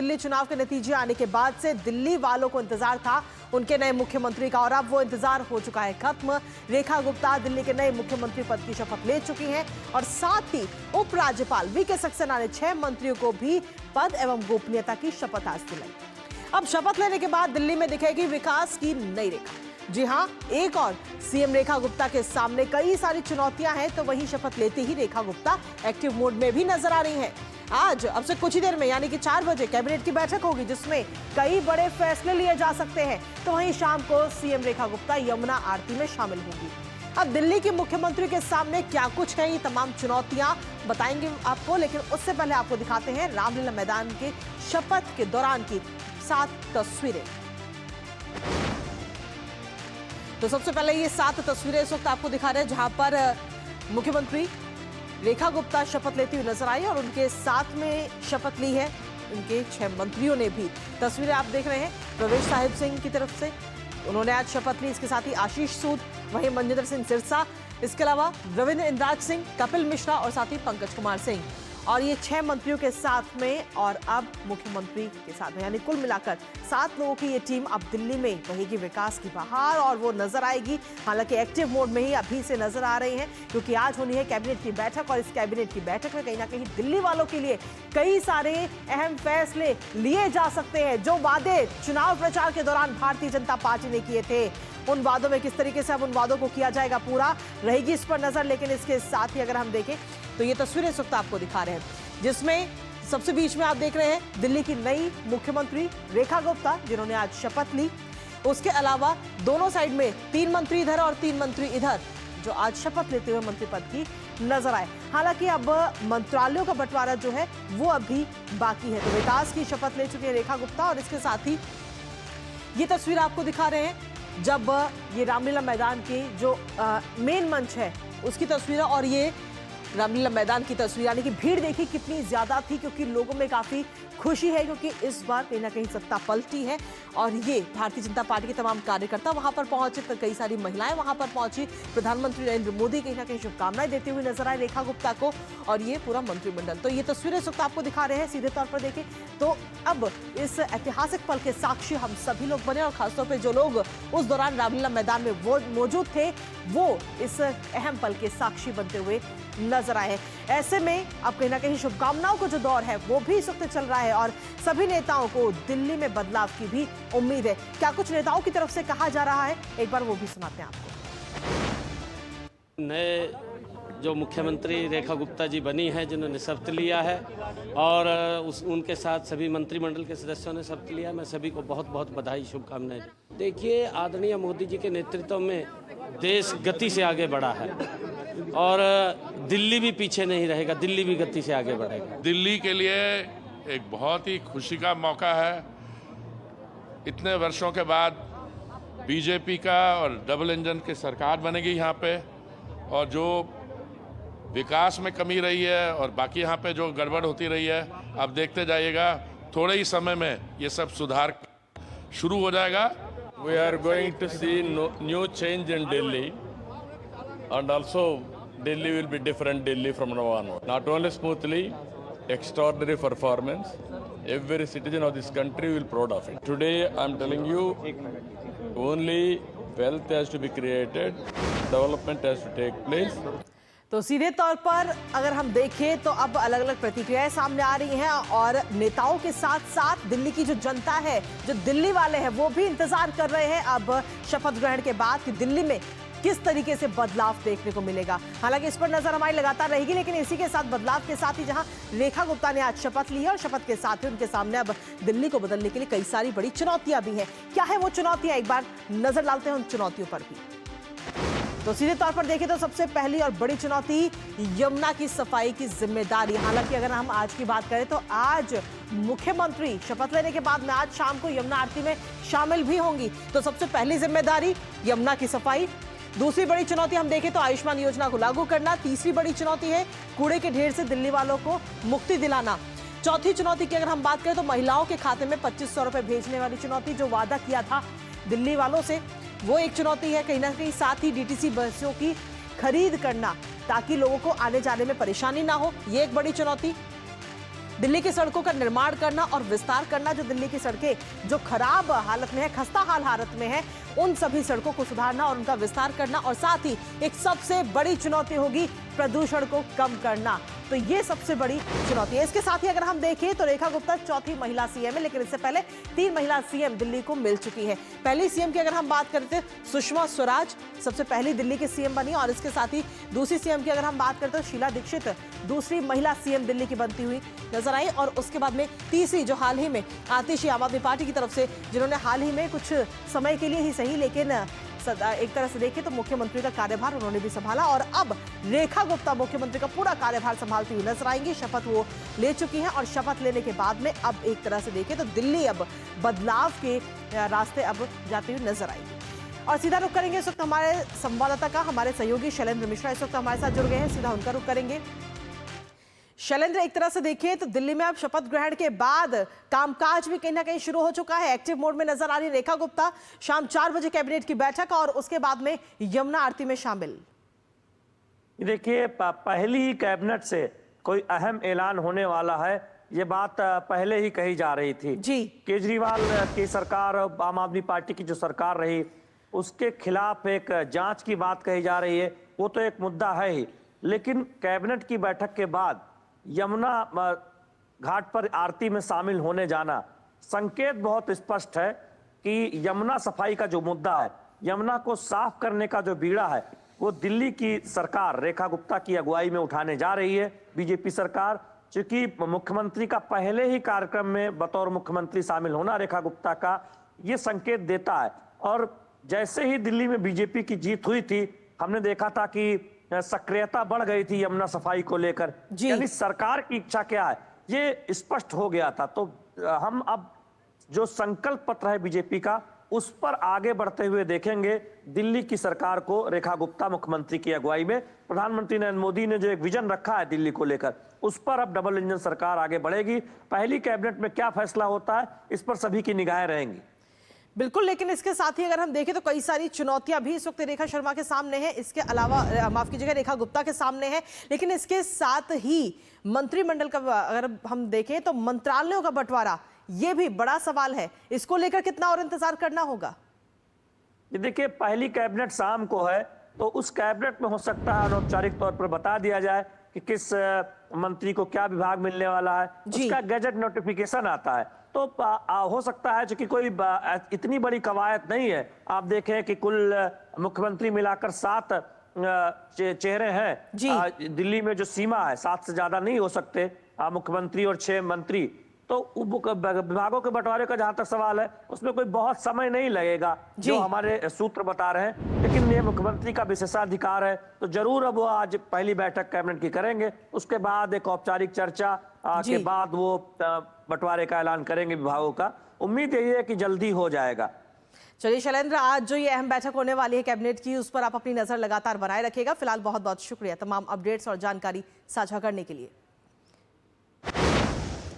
दिल्ली चुनाव के नतीजे आने के बाद से दिल्ली वालों को इंतजार था उनके नए मुख्यमंत्री का, और अब वो इंतजार हो चुका है खत्म। रेखा गुप्ता दिल्ली के नए मुख्यमंत्री पद की शपथ ले चुकी हैं और साथ ही उपराज्यपाल वीके सक्सेना ने 6 मंत्रियों को भी पद एवं गोपनीयता की शपथ आज दिलाई। अब शपथ लेने के बाद दिल्ली में दिखेगी विकास की नई रेखा। जी हां, एक और सीएम रेखा गुप्ता के सामने कई सारी चुनौतियां हैं, तो वहीं शपथ लेते ही रेखा गुप्ता एक्टिव मोड में भी नजर आ रही हैं। आज अब से कुछ ही देर में यानी कि 4 बजे कैबिनेट की बैठक होगी जिसमें कई बड़े फैसले लिए जा सकते हैं। तो वहीं शाम को सीएम रेखा गुप्ता यमुना आरती में शामिल होंगी। अब दिल्ली के मुख्यमंत्री के सामने क्या कुछ है, ये तमाम चुनौतियां बताएंगे आपको, लेकिन उससे पहले आपको दिखाते हैं रामलीला मैदान के शपथ के दौरान की 7 तस्वीरें। तो सबसे पहले ये 7 तस्वीरें इस वक्त आपको दिखा रहे हैं जहां पर मुख्यमंत्री रेखा गुप्ता शपथ लेती हुई नजर आई और उनके साथ में शपथ ली है उनके 6 मंत्रियों ने भी। तस्वीरें आप देख रहे हैं प्रवेश साहिब सिंह की तरफ से, उन्होंने आज शपथ ली। इसके साथ ही आशीष सूद, वहीं मनजिंदर सिंह सिरसा, इसके अलावा रविंद्र इंद्राज सिंह, कपिल मिश्रा और साथ ही पंकज कुमार सिंह, और ये 6 मंत्रियों के साथ में और अब मुख्यमंत्री के साथ में, यानी कुल मिलाकर 7 लोगों की ये टीम अब दिल्ली में बहेगी विकास की बहार और वो नजर आएगी। हालांकि एक्टिव मोड में ही अभी से नजर आ रही हैं क्योंकि आज होनी है कैबिनेट की बैठक और इस कैबिनेट की बैठक में कहीं ना कहीं दिल्ली वालों के लिए कई सारे अहम फैसले लिए जा सकते हैं। जो वादे चुनाव प्रचार के दौरान भारतीय जनता पार्टी ने किए थे, उन वादों में किस तरीके से अब उन वादों को किया जाएगा पूरा, रहेगी इस पर नजर। लेकिन इसके साथ ही अगर हम देखें तो ये तस्वीरें इस वक्त आपको दिखा रहे हैं जिसमें सबसे बीच में आप देख रहे हैं दिल्ली की नई मुख्यमंत्री रेखा गुप्ता जिन्होंने आज शपथ ली। उसके अलावा दोनों साइड में 3 मंत्री इधर और 3 मंत्री इधर जो आज शपथ लेते हुए मंत्री पद की नजर आए। हालांकि अब मंत्रालयों का बंटवारा जो है वो अभी बाकी है। तो विकास की शपथ ले चुके हैं रेखा गुप्ता और इसके साथ ही ये तस्वीर आपको दिखा रहे हैं जब ये रामलीला मैदान के जो मेन मंच है उसकी तस्वीर, और ये रामलीला मैदान की तस्वीर, यानी कि भीड़ देखी कितनी ज्यादा थी क्योंकि लोगों में काफी खुशी है क्योंकि इस बार कहीं ना कहीं सत्ता पलटी है और ये भारतीय जनता पार्टी के तमाम कार्यकर्ता वहां पर पहुंचे, तो कई सारी महिलाएं वहां पर पहुंची। प्रधानमंत्री नरेंद्र मोदी कहीं ना कहीं शुभकामनाएं देते हुए नजर आए रेखा गुप्ता को और ये पूरा मंत्रिमंडल। तो ये तस्वीरें इस वक्त आपको दिखा रहे हैं सीधे तौर पर देखें तो अब इस ऐतिहासिक पल के साक्षी हम सभी लोग बने और खासतौर पर जो लोग उस दौरान रामलीला मैदान में वो मौजूद थे वो इस अहम पल के साक्षी बनते हुए नजर आए हैं। ऐसे में अब कहीं ना कहीं शुभकामनाओं का जो दौर है वो भी इस वक्त चल रहा है और सभी नेताओं को दिल्ली में बदलाव की भी उम्मीद है। क्या कुछ नेताओं की तरफ से कहा जा रहा है, एक बार वो भी सुनाते हैं आपको। नए जो मुख्यमंत्री रेखा गुप्ता जी बनी हैं जिन्होंने शपथ लिया है और उनके साथ सभी मंत्रिमंडल के सदस्यों ने शपथ लिया, मैं सभी को बहुत बहुत बधाई शुभकामनाएं। देखिए, आदरणीय मोदी जी के नेतृत्व में देश गति से आगे बढ़ा है और दिल्ली भी पीछे नहीं रहेगा, दिल्ली भी गति से आगे बढ़ेगा। दिल्ली के लिए एक बहुत ही खुशी का मौका है। इतने वर्षों के बाद बीजेपी का और डबल इंजन की सरकार बनेगी यहाँ पे, और जो विकास में कमी रही है और बाकी यहाँ पे जो गड़बड़ होती रही है, आप देखते जाइएगा थोड़े ही समय में ये सब सुधार शुरू हो जाएगा। We are going to see new change in Delhi, and also Delhi will be different Delhi from now on. Not only smoothly, extraordinary performance. Every citizen of this country will be proud of it. Today, I'm telling you, only wealth has to be created, development has to take place. तो सीधे तौर पर अगर हम देखें तो अब अलग अलग प्रतिक्रियाएं सामने आ रही हैं और नेताओं के साथ साथ दिल्ली की जो जनता है, जो दिल्ली वाले हैं, वो भी इंतजार कर रहे हैं अब शपथ ग्रहण के बाद कि दिल्ली में किस तरीके से बदलाव देखने को मिलेगा। हालांकि इस पर नजर हमारी लगातार रहेगी, लेकिन इसी के साथ बदलाव के साथ ही जहां रेखा गुप्ता ने आज शपथ ली है और शपथ के साथ ही उनके सामने अब दिल्ली को बदलने के लिए कई सारी बड़ी चुनौतियां भी हैं। क्या है वो चुनौतियां, एक बार नजर डालते हैं उन चुनौतियों पर भी। तो सीधे तौर पर देखें तो सबसे पहली और बड़ी चुनौती यमुना की सफाई की जिम्मेदारी। हालांकि अगर हम आज की बात करें तो आज मुख्यमंत्री शपथ लेने के बाद में आज शाम को यमुना आरती में शामिल भी होंगी। तो सबसे पहली जिम्मेदारी यमुना की सफाई। दूसरी बड़ी चुनौती हम देखें तो आयुष्मान योजना को लागू करना। तीसरी बड़ी चुनौती है कूड़े के ढेर से दिल्ली वालों को मुक्ति दिलाना। चौथी चुनौती की अगर हम बात करें तो महिलाओं के खाते में 2500 रुपए भेजने वाली चुनौती, जो वादा किया था दिल्ली वालों से, वो एक चुनौती है। कहीं ना कहीं साथ ही डीटीसी बसों की खरीद करना ताकि लोगों को आने जाने में परेशानी ना हो, ये एक बड़ी चुनौती। दिल्ली की सड़कों का निर्माण करना और विस्तार करना। जो दिल्ली की सड़कें जो खराब हालत में है, खस्ता हाल हालत में है, उन सभी सड़कों को सुधारना और उनका विस्तार करना। और साथ ही एक सबसे बड़ी चुनौती होगी प्रदूषण को कम करना। तो ये सबसे बड़ी चुनौती है। इसके साथ ही अगर हम देखें तो रेखा गुप्ता चौथी महिला सीएम है, लेकिन इससे पहले 3 महिला सीएम दिल्ली को मिल चुकी है। पहली सीएम की अगर हम बात करते हैं, सुषमा स्वराज सबसे पहली दिल्ली की सीएम बनी। और इसके साथ ही दूसरी सीएम की अगर हम बात करते हैं, शीला दीक्षित दूसरी महिला सीएम दिल्ली की बनती हुई नजर आई। और उसके बाद में तीसरी जो हाल ही में आतिशी आम आदमी पार्टी की तरफ से, जिन्होंने हाल ही में कुछ समय के लिए ही सही लेकिन एक तरह से देखें तो मुख्यमंत्री का कार्यभार उन्होंने भी संभाला। और अब रेखा गुप्ता मुख्यमंत्री का पूरा कार्यभार संभालती हुई नजर आएंगी। शपथ वो ले चुकी हैं और शपथ लेने के बाद में अब एक तरह से देखें तो दिल्ली अब बदलाव के रास्ते अब जाती हुई नजर आएगी। और सीधा रुख करेंगे इस वक्त हमारे संवाददाता का, हमारे सहयोगी शैलेंद्र मिश्रा इस वक्त हमारे साथ जुड़ गए हैं। सीधा उनका रुख करेंगे। शैलेंद्र, एक तरह से देखें तो दिल्ली में अब शपथ ग्रहण के बाद कामकाज भी कहीं ना कहीं शुरू हो चुका है। एक्टिव मोड में नजर आ रही रेखा गुप्ता। शाम 4 बजे कैबिनेट की बैठक और उसके बाद में यमुना आरती में शामिल। देखिए, पहली ही कैबिनेट से कोई अहम ऐलान होने वाला है, ये बात पहले ही कही जा रही थी जी। केजरीवाल की सरकार, आम आदमी पार्टी की जो सरकार रही, उसके खिलाफ एक जांच की बात कही जा रही है। वो तो एक मुद्दा है ही, लेकिन कैबिनेट की बैठक के बाद यमुना घाट पर आरती में शामिल होने जाना संकेत बहुत स्पष्ट है कि यमुना सफाई का जो मुद्दा है, यमुना को साफ करने का जो बीड़ा है, वो दिल्ली की सरकार रेखा गुप्ता की अगुवाई में उठाने जा रही है। बीजेपी सरकार, चूंकि मुख्यमंत्री का पहले ही कार्यक्रम में बतौर मुख्यमंत्री शामिल होना रेखा गुप्ता का, ये संकेत देता है। और जैसे ही दिल्ली में बीजेपी की जीत हुई थी, हमने देखा था कि सक्रियता बढ़ गई थी यमुना सफाई को लेकर। यानी सरकार की इच्छा क्या है, ये स्पष्ट हो गया था। तो हम अब जो संकल्प पत्र है बीजेपी का, उस पर आगे बढ़ते हुए देखेंगे दिल्ली की सरकार को रेखा गुप्ता मुख्यमंत्री की अगुवाई में। प्रधानमंत्री नरेंद्र मोदी ने जो एक विजन रखा है दिल्ली को लेकर, उस पर अब डबल इंजन सरकार आगे बढ़ेगी। पहली कैबिनेट में क्या फैसला होता है, इस पर सभी की निगाहें रहेंगी। बिल्कुल, लेकिन इसके साथ ही अगर हम देखें तो कई सारी चुनौतियां भी इस वक्त रेखा शर्मा के सामने हैं। इसके अलावा माफ कीजिएगा, रेखा गुप्ता के सामने है। लेकिन इसके साथ ही मंत्रिमंडल का अगर हम देखें तो मंत्रालयों का बंटवारा, ये भी बड़ा सवाल है। इसको लेकर कितना और इंतजार करना होगा? देखिए, पहली कैबिनेट शाम को है, तो उस कैबिनेट में हो सकता है अनौपचारिक तौर पर बता दिया जाए कि किस मंत्री को क्या विभाग मिलने वाला है। उसका गैजेट नोटिफिकेशन आता है। तो हो सकता है, क्योंकि कोई इतनी बड़ी कवायद नहीं है। आप देखें कि कुल मुख्यमंत्री मिलाकर 7 चेहरे हैं। दिल्ली में जो सीमा है, 7 से ज्यादा नहीं हो सकते मुख्यमंत्री और 6 मंत्री। तो विभागों के बंटवारे का जहां तक सवाल है, उसमें कोई बहुत समय नहीं लगेगा, जो हमारे सूत्र बता रहे हैं। लेकिन ये मुख्यमंत्री का विशेषाधिकार है, तो जरूर अब वो आज पहली बैठक कैबिनेट की करेंगे। उसके बाद एक औपचारिक चर्चा के बाद वो बंटवारे का ऐलान करेंगे विभागों का। उम्मीद यही है कि जल्दी हो जाएगा। चलिए शैलेंद्र, आज जो ये अहम बैठक होने वाली है कैबिनेट की, उस पर आप अपनी नजर लगातार बनाए रखिएगा। फिलहाल बहुत बहुत शुक्रिया तमाम अपडेट्स और जानकारी साझा करने के लिए।